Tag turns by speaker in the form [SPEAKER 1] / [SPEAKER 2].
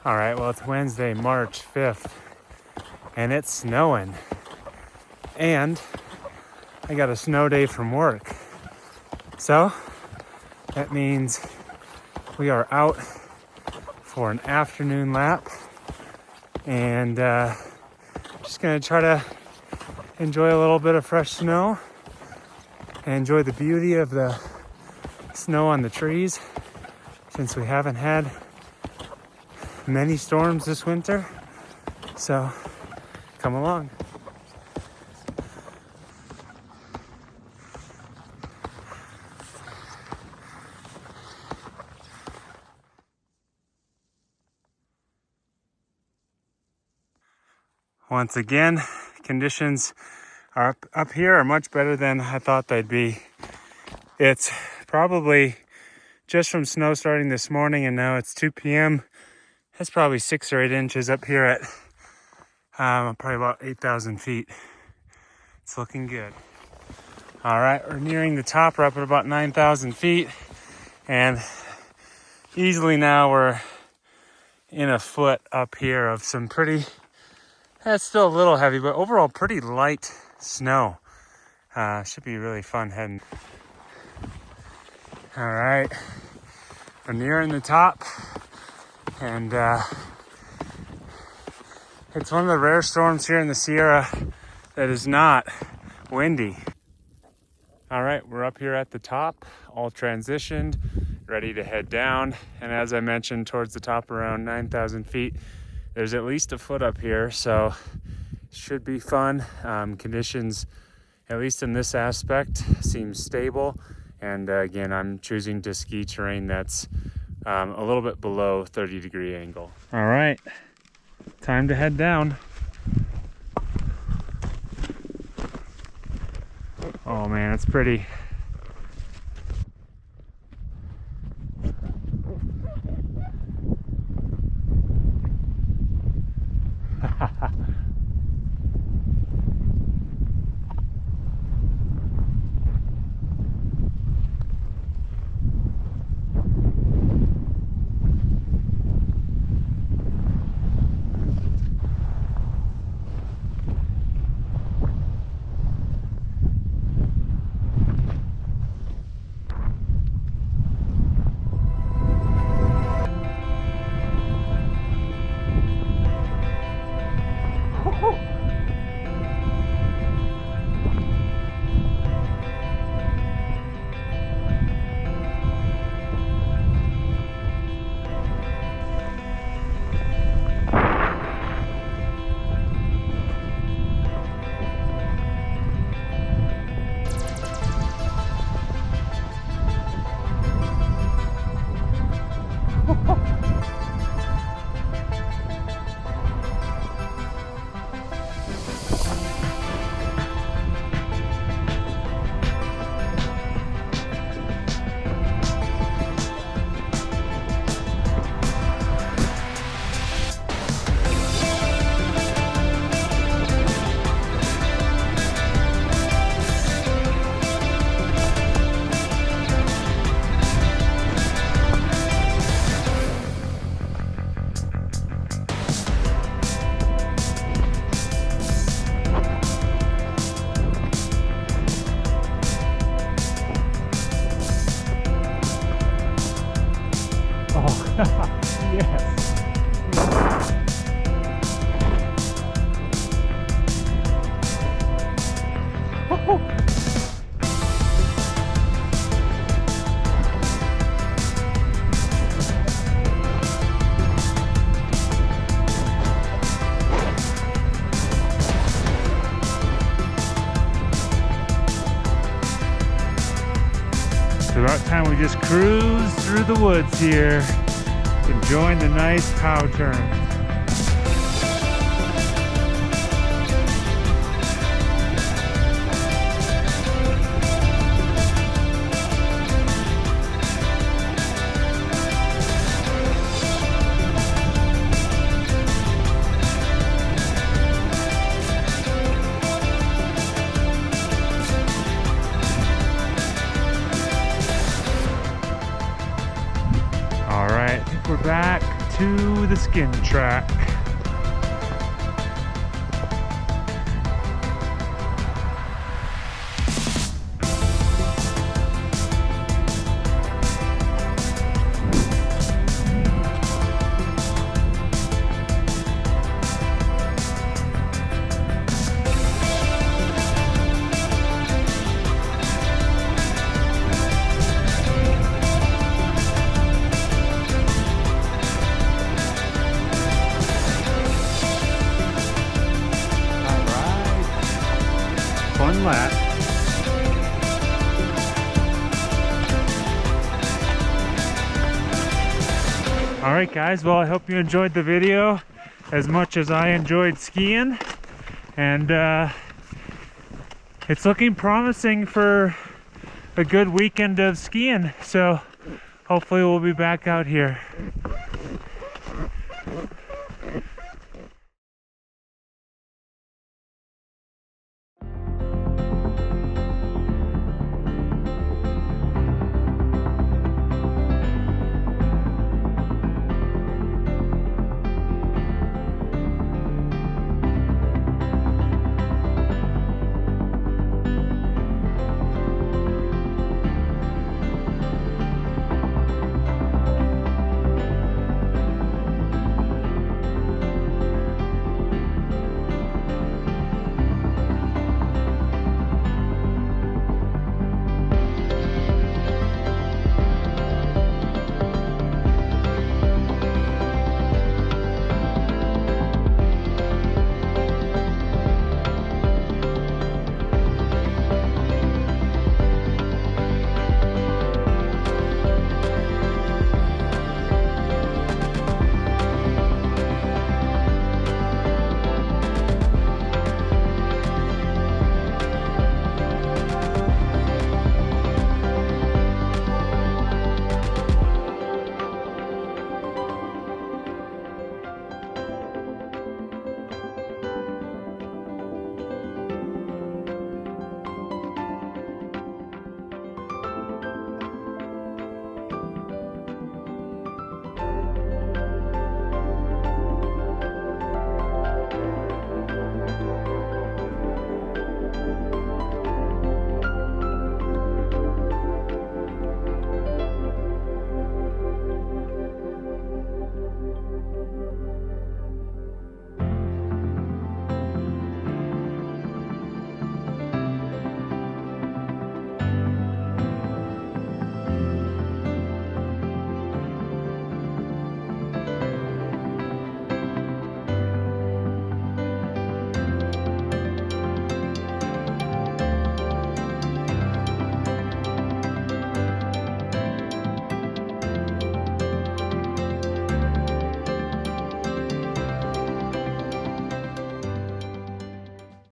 [SPEAKER 1] All right, well, it's Wednesday, March 5th, and it's snowing. And I got a snow day from work. So that means we are out for an afternoon lap and just gonna try to enjoy a little bit of fresh snow and enjoy the beauty of the snow on the trees since we haven't had many storms this winter. So come along. Once again, conditions are up here are much better than I thought they'd be. It's probably just from snow starting this morning, and now it's 2 p.m. That's probably 6 or 8 inches up here at probably about 8,000 feet. It's looking good. All right, we're nearing the top. We're up at about 9,000 feet, and easily now we're in a foot up here of some pretty, that's still a little heavy, but overall pretty light snow. Should be really fun heading. All right, we're nearing the top, and it's one of the rare storms here in the Sierra that is not windy. All right, we're up here at the top, all transitioned, ready to head down. And as I mentioned, towards the top around 9,000 feet, there's at least a foot up here, so should be fun. Conditions, at least in this aspect, seem stable. And again, I'm choosing to ski terrain that's a little bit below 30-degree angle. All right, time to head down. Oh man, it's pretty. Yes. It's about time we just cruise through the woods here, enjoying the nice pow turn. All right, I think we're back to the skin track. Fun lap. Alright guys, well I hope you enjoyed the video as much as I enjoyed skiing, and it's looking promising for a good weekend of skiing, so hopefully we'll be back out here.